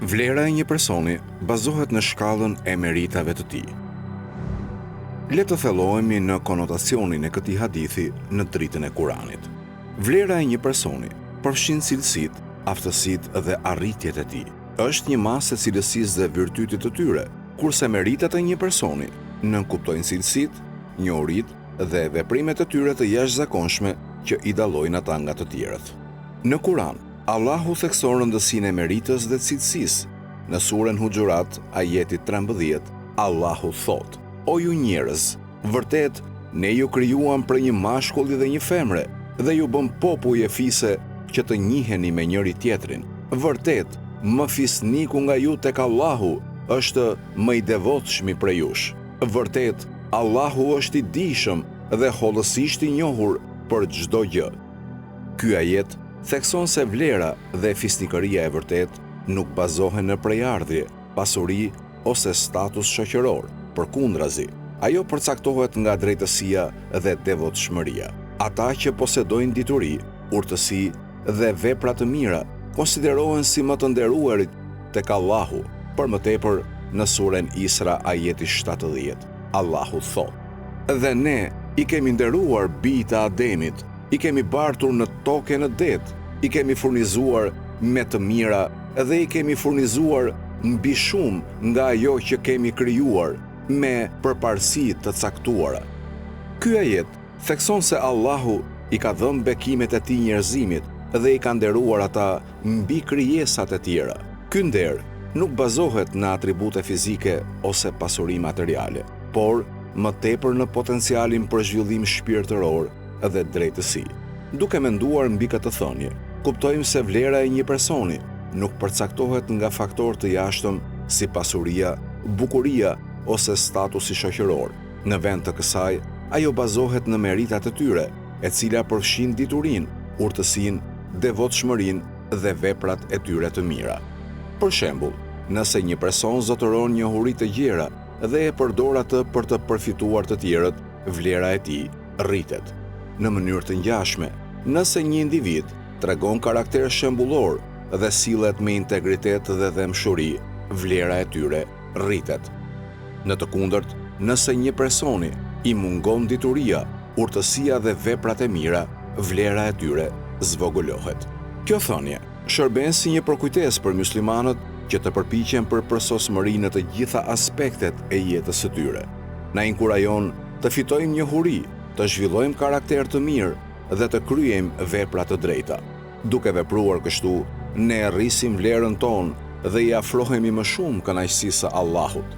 Vlera e një personi bazohet në shkallën e meritave të tij. Le të thellohemi në konotacionin e këtij hadithi në dritën e Kuranit. Vlera e një personi përfshin cilësitë, aftësitë dhe arritjet e tij. Është një masë e cilësisë dhe virtytit të tyre, kurse meritat e një personi nënkuptojnë cilësitë, njohuritë dhe veprimet e tyre të jashtëzakonshme që i dallojnë ata nga të tjerët. Në Kuran, Allahu thekson rëndësinë e meritës dhe cilësisë. Në surën Huxhurat, ajeti 13, Allahu thot: O ju njerëz, vërtet ne ju krijuam për një mashkulli dhe një femre, dhe ju bëm popull e fise që të njiheni me njëri tjetrin. Vërtet, më fisniku nga ju tek Allahu është më i devotshmi prej jush. Vërtet, Allahu është i dijshëm dhe hollësisht i njohur për çdo gjë. Ky ajet thekson se vlera dhe fisnikëria e vërtet nuk bazohen në prejardhje, pasuri ose status shoqëror. Përkundrazi, ajo përcaktohet nga drejtësia dhe devotshmëria. Ata që posedojnë dituri, urtësi dhe vepra të mira konsiderohen si më të nderuarit tek Allahu. Për më tepër, në surën Isra ajeti 70, Allahu thot: Dhe ne i kemi nderuar bijtë e Ademit, i kemi bartur në tokë e në det, i kemi furnizuar me të mira dhe i kemi furnizuar mbi shumë nga ajo që kemi krijuar me përparësi të caktuara. Ky ajet thekson se Allahu i ka dhënë bekimet e tij njerëzimit dhe i ka nderuar ata mbi krijesat e tjera. Ky nder nuk bazohet në atribute fizike ose pasuri materiale, por më tepër në potencialin për zhvillim shpirtëror dhe drejtësi. Duke menduar mbi këtë thënie, kuptojmë se vlera e një personi nuk përcaktohet nga faktorë të jashtëm si pasuria, bukuria ose statusi shoqëror. Në vend të kësaj, ajo bazohet në meritat e tyre, e cila përfshin diturinë, urtësinë, devotshmërinë dhe veprat e tyre të mira. Për shembull, nëse një person zotëron njohuri të gjera dhe e përdor atë për të përfituar të tjerët, vlera e tij rritet. Në mënyrë të ngjashme, nëse një individ tregon karakter shembullor dhe sillet me integritet dhe dëmshuri, vlera e tyre rritet. Në të kundërt, nëse një personi i mungon dituria, urtësia dhe veprat e mira, vlera e tyre zvogëlohet. Kjo thënie shërben si një përkujtesë për muslimanët që të përpiqen për përsosmëri në të gjitha aspektet e jetës së tyre. Na inkurajon të fitojmë njohuri, të zhvillojmë karakter të mirë dhe të kryejmë vepra të drejta. Duke vepruar kështu, ne rrisim vlerën tonë dhe i afrohemi më shumë kënaqësisë së Allahut.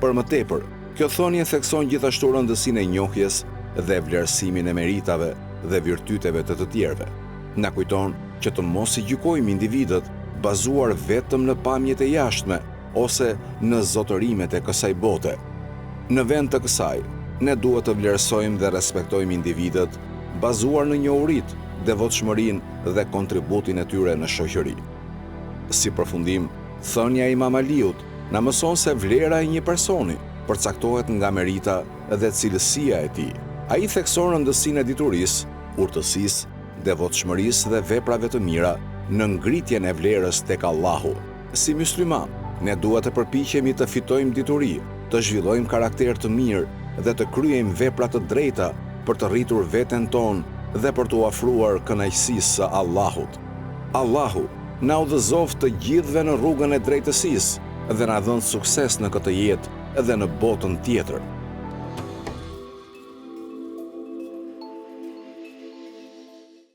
Për më tepër, kjo thënie thekson gjithashtu rëndësinë e njohjes dhe vlerësimin e meritave dhe virtyteve të tjerëve. Na kujton që të mos i gjykojmë individët bazuar vetëm në pamjet e jashtme ose në zotërimet e kësaj bote. Në vend të kësaj, ne duhet të vlerësojmë dhe respektojmë individët bazuar në njohuritë, devotshmërinë dhe kontributin e tyre në shoqëri. Si përfundim, thënia e Imam Aliut na mëson se vlera e një personi përcaktohet nga merita dhe cilësia e tij. Ai thekson rëndësinë e diturisë, urtësisë, devotshmërisë dhe veprave të mira në ngritjen e vlerës tek Allahu. Si musliman, ne duhet të përpiqemi të fitojmë dituri, të zhvillojmë karakter të mirë dhe të kryejmë vepra të drejta për të rritur veten tonë dhe për t'u afruar kënaqësisë së Allahut. Allahu na udhëzoft të gjithëve në rrugën e drejtësisë dhe na dhënë sukses në këtë jetë edhe në botën tjetër.